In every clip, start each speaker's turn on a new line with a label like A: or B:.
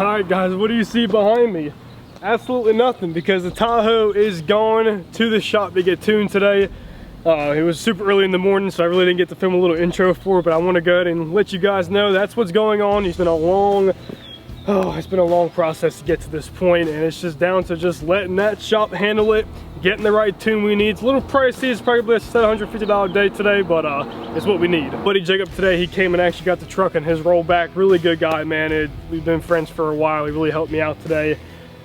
A: Alright guys, what do you see behind me? Absolutely nothing, because the Tahoe is going to the shop to get tuned today. It was super early in the morning, so I really didn't get to film a little intro for it, but I want to go ahead and let you guys know that's what's going on. It's been a long process to get to this point, and it's just down to just letting that shop handle it, getting the right tune we need. It's a little pricey. It's probably a $750 day today, but it's what we need. Buddy Jacob today, he came and actually got the truck on his rollback. Really good guy, man. We've been friends for a while. He really helped me out today.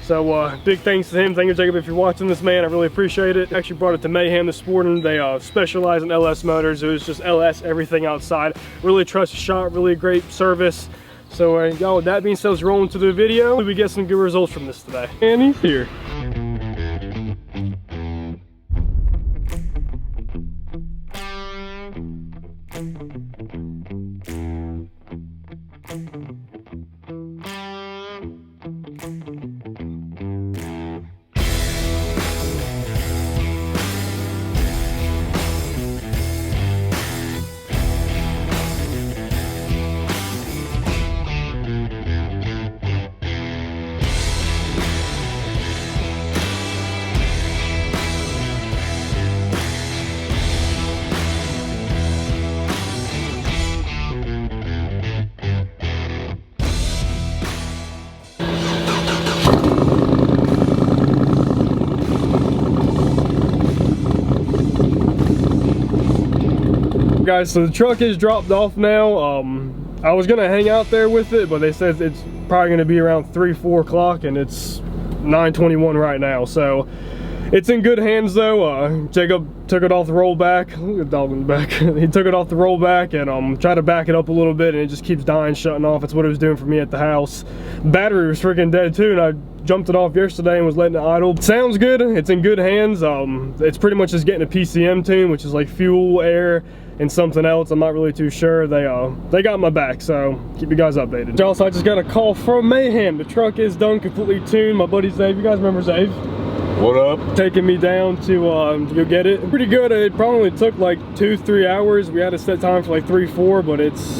A: So big thanks to him. Thank you, Jacob, if you're watching this, man. I really appreciate it. Actually brought it to Mayhem this morning. They specialize in LS motors. It was just LS everything outside. Really trust the shop, really great service. So y'all, with that being said, let's roll into the video. We get some good results from this today. And he's here. Guys, so the truck is dropped off now. I was gonna hang out there with it, but they said it's probably gonna be around 3-4 o'clock, and it's 9:21 right now, so it's in good hands though. Jacob took it off the rollback. Look at the dog in the back. He took it off the rollback and tried to back it up a little bit, and it just keeps dying, shutting off. It's what it was doing for me at the house. Battery was freaking dead too, and I jumped it off yesterday and was letting it idle. Sounds good. It's in good hands. It's pretty much just getting a PCM tune, which is like fuel, air, and something else. I'm not really too sure. They got my back, so keep you guys updated. Also, I just got a call from Mayhem. The truck is done, completely tuned. My buddy Zave, you guys remember Zave?
B: What up?
A: Taking me down to go get it. Pretty good. It probably took like 2-3 hours. We had a set time for like 3-4, but it's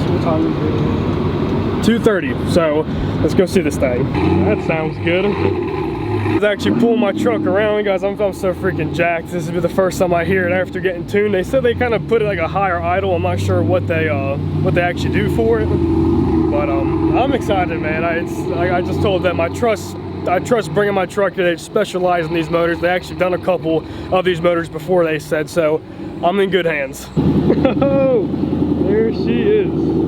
A: what time is it? 2:30. So let's go see this thing. That sounds good. I was actually pulling my truck around, guys. I'm so freaking jacked. This will be the first time I hear it after getting tuned. They said they kind of put it like a higher idle. I'm not sure what they actually do for it, but I'm excited, man. I just told them I trust bringing my truck here. They specialize in these motors. They actually done a couple of these motors before, they said, so I'm in good hands. Oh, there she is.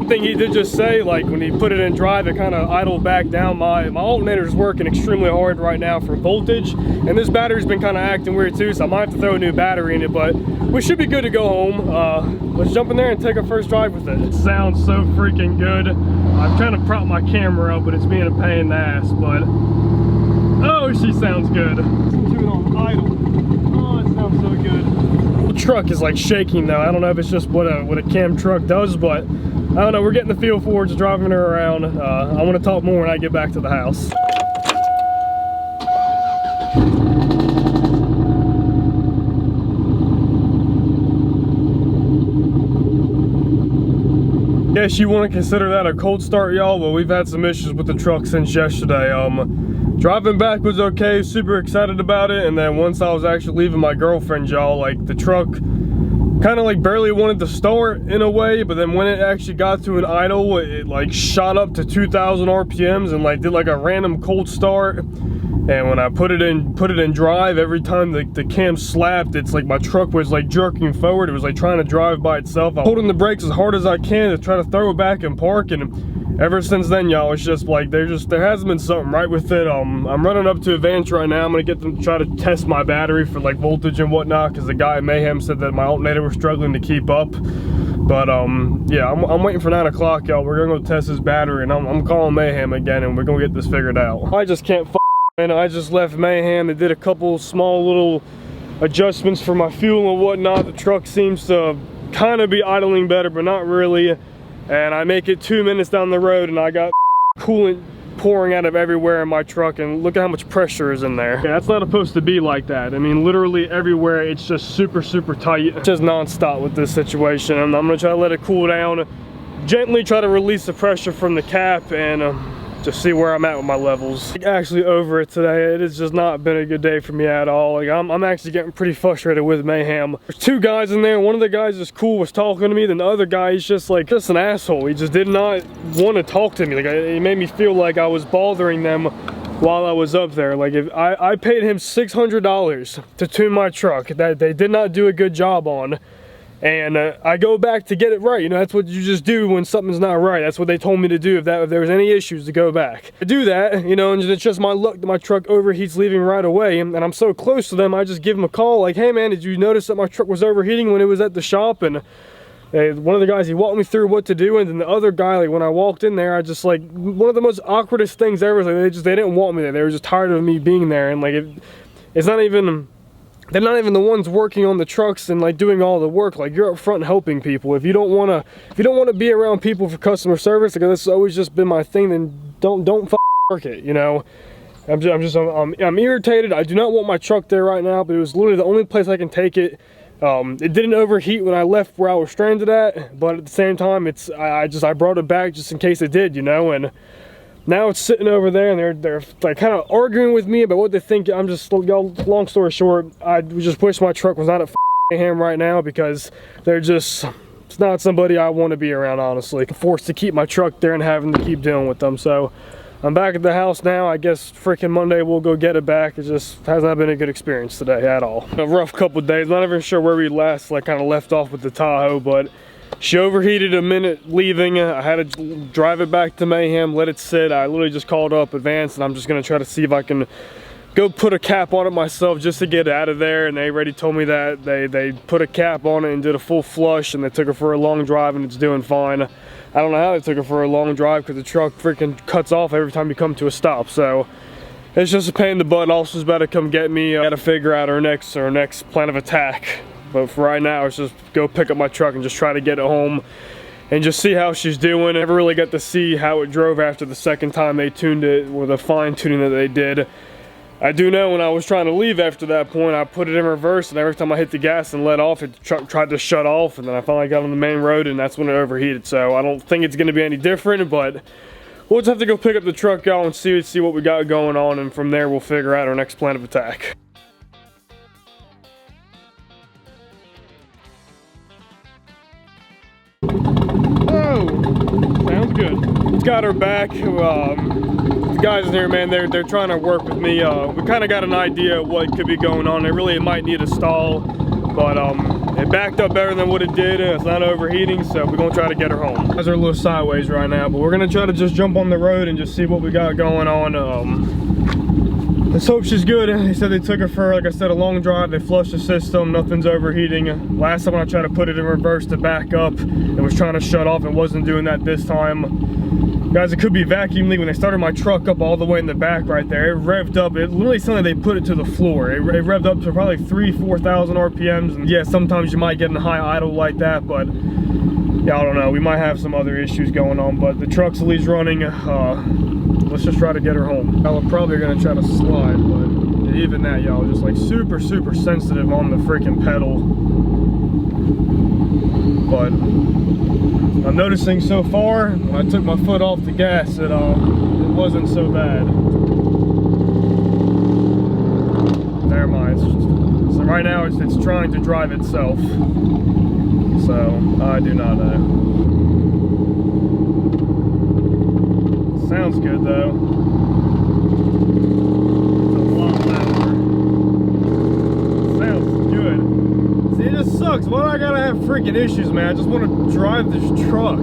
A: Thing he did just say, like when he put it in drive, it kind of idled back down. My alternator is working extremely hard right now for voltage, and this battery's been kind of acting weird too, so I might have to throw a new battery in it, but we should be good to go home. Let's jump in there and take our first drive with it. It sounds so freaking good. I'm trying to prop my camera up, but it's being a pain in the ass, but oh, she sounds good. Listen to it on idle. Oh, it sounds so good. The truck is like shaking though. I don't know if it's just what a cam truck does, but I don't know, we're getting the feel for it, just driving her around. I want to talk more when I get back to the house. Yes, you want to consider that a cold start, y'all, but we've had some issues with the truck since yesterday. Driving back was okay, super excited about it, and then once I was actually leaving my girlfriend, y'all, like the truck kind of like barely wanted to start in a way, but then when it actually got to an idle, it like shot up to 2,000 RPMs and like did like a random cold start. And when I put it in drive, every time the cam slapped, it's like my truck was like jerking forward. It was like trying to drive by itself. I'm holding the brakes as hard as I can to try to throw it back in park, and ever since then, y'all, it's just like there hasn't been something right with it. I'm running up to Advance right now. I'm gonna get them to try to test my battery for like voltage and whatnot, because the guy at Mayhem said that my alternator was struggling to keep up. But yeah, I'm waiting for 9 o'clock, y'all. We're gonna go test his battery, and I'm calling Mayhem again, and we're gonna get this figured out. I just can't and I just left Mayhem. They did a couple small little adjustments for my fuel and whatnot. The truck seems to kind of be idling better, but not really. And I make it 2 minutes down the road, and I got coolant pouring out of everywhere in my truck, and look at how much pressure is in there. Okay, that's not supposed to be like that. I mean, literally everywhere, it's just super, super tight. Just non-stop with this situation. And I'm gonna try to let it cool down, gently try to release the pressure from the cap and just see where I'm at with my levels. Actually over it today. It has just not been a good day for me at all. Like I'm actually getting pretty frustrated with Mayhem. There's two guys in there. One of the guys is cool, was talking to me. Then the other guy is just an asshole. He just did not want to talk to me. Like it made me feel like I was bothering them while I was up there. Like if I paid him $600 to tune my truck that they did not do a good job on. And I go back to get it right. You know, that's what you just do when something's not right. That's what they told me to do if there was any issues, to go back. I do that, you know, and it's just my luck that my truck overheats leaving right away. And I'm so close to them, I just give them a call like, hey man, did you notice that my truck was overheating when it was at the shop? And one of the guys, he walked me through what to do. And then the other guy, like when I walked in there, I just like, one of the most awkwardest things ever, like they didn't want me there. They were just tired of me being there. And like, it's not even... They're not even the ones working on the trucks and like doing all the work. Like you're up front helping people. If you don't want to be around people for customer service, like that's always just been my thing, then don't work it, you know. I'm irritated. I do not want my truck there right now, but it was literally the only place I can take it. It didn't overheat when I left where I was stranded at, but at the same time, I brought it back just in case it did, you know. And now it's sitting over there, and they're like kind of arguing with me about what they think. I'm just, long story short, I just wish my truck was not at Mayhem right now, because it's not somebody I want to be around, honestly. I'm forced to keep my truck there and having to keep dealing with them. So I'm back at the house now. I guess freaking Monday we'll go get it back. It just has not been a good experience today at all. A rough couple of days. Not even sure where we last kind of left off with the Tahoe, but she overheated a minute leaving. I had to drive it back to Mayhem, let it sit. I literally just called up Advance, and I'm just gonna try to see if I can go put a cap on it myself just to get it out of there. And they already told me that they put a cap on it and did a full flush, and they took her for a long drive and it's doing fine. I don't know how they took her for a long drive, because the truck freaking cuts off every time you come to a stop. So it's just a pain in the butt. Austin's about to come get me. I gotta figure out our next plan of attack. But for right now, it's just go pick up my truck and just try to get it home and just see how she's doing. I never really got to see how it drove after the second time they tuned it, or the fine tuning that they did. I do know when I was trying to leave after that point, I put it in reverse, and every time I hit the gas and let off, the truck tried to shut off, and then I finally got on the main road, and that's when it overheated. So I don't think it's going to be any different, but we'll just have to go pick up the truck, y'all, and see what we got going on, and from there we'll figure out our next plan of attack. Sounds good. Got her back. The guys in here, man, they're trying to work with me. We kind of got an idea of what could be going on. It might need a stall, but it backed up better than what it did. It's not overheating, so we're gonna try to get her home. Guys are a little sideways right now, but we're gonna try to just jump on the road and just see what we got going on. Let's hope she's good. They said they took her for, like I said, a long drive. They flushed the system, nothing's overheating. Last time when I tried to put it in reverse to back up, it was trying to shut off. It wasn't doing that this time. Guys, it could be vacuum leak. When they started my truck up all the way in the back right there, it revved up. It literally sounded like they put it to the floor. It revved up to probably 4,000 RPMs. And yeah, sometimes you might get in a high idle like that, but yeah, I don't know. We might have some other issues going on, but the truck's at least running. Let's just try to get her home. Now we're probably gonna try to slide, but even that, y'all, just like super sensitive on the freaking pedal. But I'm noticing so far, when I took my foot off the gas, it wasn't so bad. Never mind. So right now it's trying to drive itself. So I do not know. Sounds good though. It's a lot louder. Sounds good. See, it just sucks. Why do I gotta have freaking issues, man? I just want to drive this truck.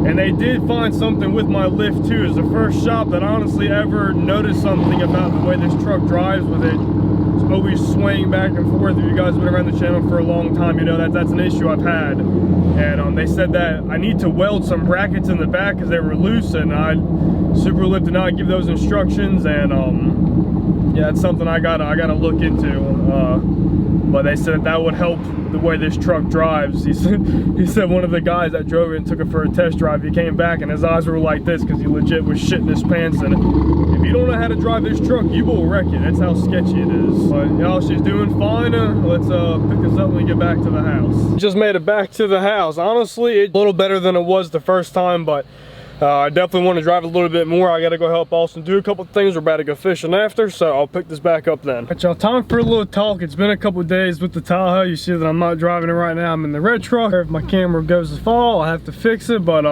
A: And they did find something with my lift too. It's the first shop that honestly ever noticed something about the way this truck drives with it. It's always swaying back and forth. If you guys have been around the channel for a long time, you know that's an issue I've had. And they said that I need to weld some brackets in the back because they were loose, and Super Lift did not give those instructions. And yeah, it's something I gotta look into. but they said that would help the way this truck drives. He said one of the guys that drove it and took it for a test drive, he came back and his eyes were like this because he legit was shitting his pants. And if you don't know how to drive this truck, you will wreck it. That's how sketchy it is. But y'all, she's doing fine. Let's pick this up when we get back to the house. Just made it back to the house. Honestly, it's a little better than it was the first time, but I definitely want to drive a little bit more. I gotta go help Austin do a couple things. We're about to go fishing after, so I'll pick this back up then. But y'all, time for a little talk. It's been a couple days with the Tahoe. You see that I'm not driving it right now. I'm in the red truck. If my camera goes to fall, I'll have to fix it. But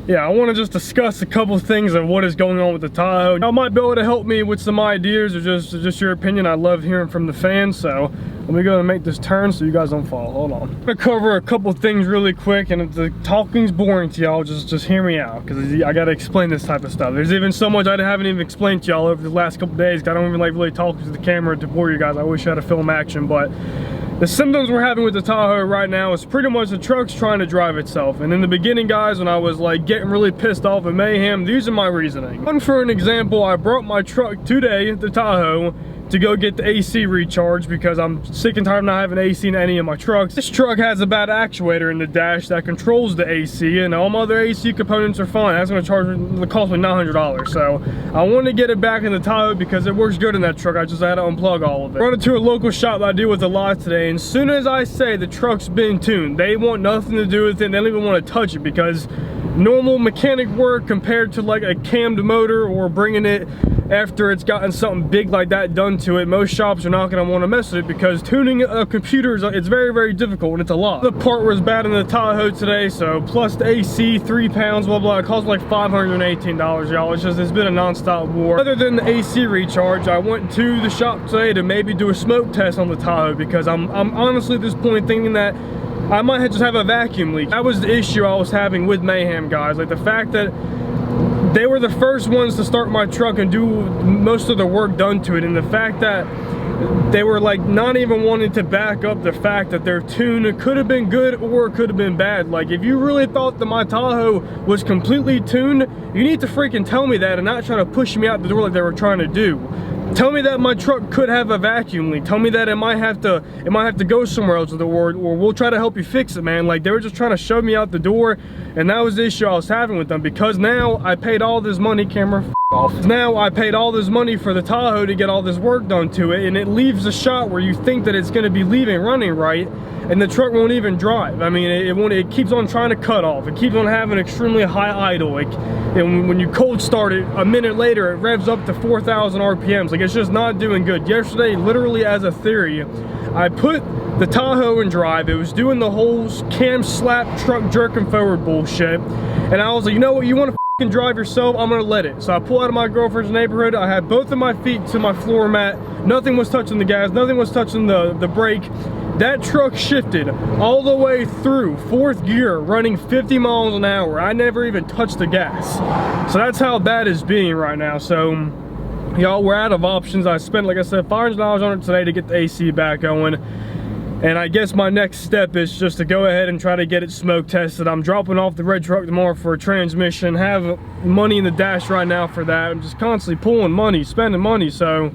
A: yeah, I want to just discuss a couple things of what is going on with the Tahoe. Y'all might be able to help me with some ideas or just your opinion. I love hearing from the fans, so let me go and make this turn so you guys don't fall. Hold on. I'm gonna cover a couple things really quick, and if the talking's boring to y'all, just hear me out, because I gotta explain this type of stuff. There's even so much I haven't even explained to y'all over the last couple days, because I don't even like really talking to the camera to bore you guys. I wish I had a film action, but the symptoms we're having with the Tahoe right now is pretty much the truck's trying to drive itself. And in the beginning, guys, when I was like getting really pissed off at Mayhem, these are my reasoning. One, for an example, I brought my truck today, the Tahoe, to go get the AC recharged because I'm sick and tired of not having AC in any of my trucks. This truck has a bad actuator in the dash that controls the AC, and all my other AC components are fine. That's gonna cost me $900. So I want to get it back in the Tahoe because it works good in that truck. I just had to unplug all of it. Run into a local shop that I deal with a lot today, and as soon as I say the truck's been tuned, they want nothing to do with it. They don't even want to touch it, because normal mechanic work compared to like a cammed motor or bringing it after it's gotten something big like that done to it, most shops are not going to want to mess with it, because tuning a computer is it's very, very difficult, and it's a lot. The part was bad in the Tahoe today, so plus the AC, 3 pounds, blah blah, it cost like $518, y'all. It's been a non-stop war. Other than the AC recharge, I went to the shop today to maybe do a smoke test on the Tahoe, because I'm honestly at this point thinking that I might just have a vacuum leak. That was the issue I was having with Mayhem, guys. Like the fact that they were the first ones to start my truck and do most of the work done to it, and the fact that they were like not even wanting to back up the fact that their tune could have been good or it could have been bad. Like, if you really thought that my Tahoe was completely tuned, you need to freaking tell me that and not try to push me out the door like they were trying to do. Tell me that my truck could have a vacuum leak. Tell me that it might have to go somewhere else with the word, or we'll try to help you fix it, man. Like, they were just trying to shove me out the door, and that was the issue I was having with them, because now I paid all this money, camera, off. Now I paid all this money for the Tahoe to get all this work done to it, and it leaves a shot where you think that it's gonna be running right, and the truck won't even drive. I mean, it keeps on trying to cut off. It keeps on having extremely high idle. And when you cold start it, a minute later, it revs up to 4,000 RPMs. Like, it's just not doing good. Yesterday, literally as a theory, I put the Tahoe in drive. It was doing the whole cam slap truck jerking forward bullshit. And I was like, you know what, you want to drive yourself, I'm gonna let it. So I pull out of my girlfriend's neighborhood. I had both of my feet to my floor mat. Nothing was touching the gas, nothing was touching the brake. That truck shifted all the way through 4th gear, running 50 miles an hour. I never even touched the gas. So that's how bad it's being right now. So y'all, we're out of options. I spent, like I said, $500 on it today to get the AC back going. And I guess my next step is just to go ahead and try to get it smoke tested. I'm dropping off the red truck tomorrow for a transmission. Have money in the dash right now for that. I'm just constantly pulling money, spending money. So,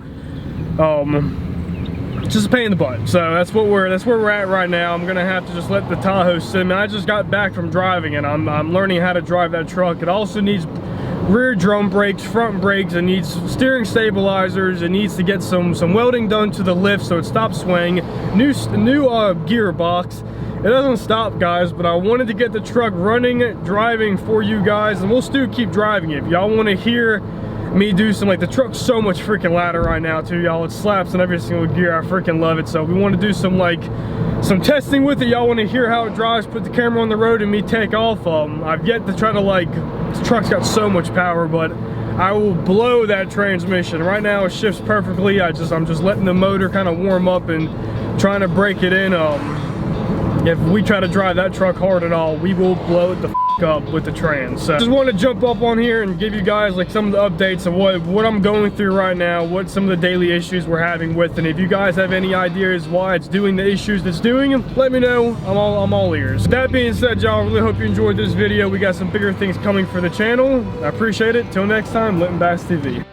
A: just a pain in the butt. So that's where we're at right now. I'm gonna have to just let the Tahoe sit. I mean, I just got back from driving, and I'm learning how to drive that truck. It also needs rear drum brakes, front brakes, it needs steering stabilizers, it needs to get some welding done to the lift so it stops swaying, new gearbox. It doesn't stop, guys, but I wanted to get the truck running, driving for you guys, and we'll still keep driving it. If y'all want to hear me do some, like, the truck's so much freaking louder right now too, y'all. It slaps in every single gear. I freaking love it. So we want to do some testing with it. Y'all want to hear how it drives, put the camera on the road and me take off. I've yet to try to, like, this truck's got so much power, but I will blow that transmission. Right now it shifts perfectly. I'm just letting the motor kind of warm up and trying to break it in. If we try to drive that truck hard at all, we will blow it the f up with the trans. So just want to jump up on here and give you guys like some of the updates of what I'm going through right now, what some of the daily issues we're having with, and if you guys have any ideas why it's doing the issues it's doing, let me know. I'm all ears. That being said, y'all, really hope you enjoyed this video. We got some bigger things coming for the channel. I appreciate it. Till next time, Linton Bass TV.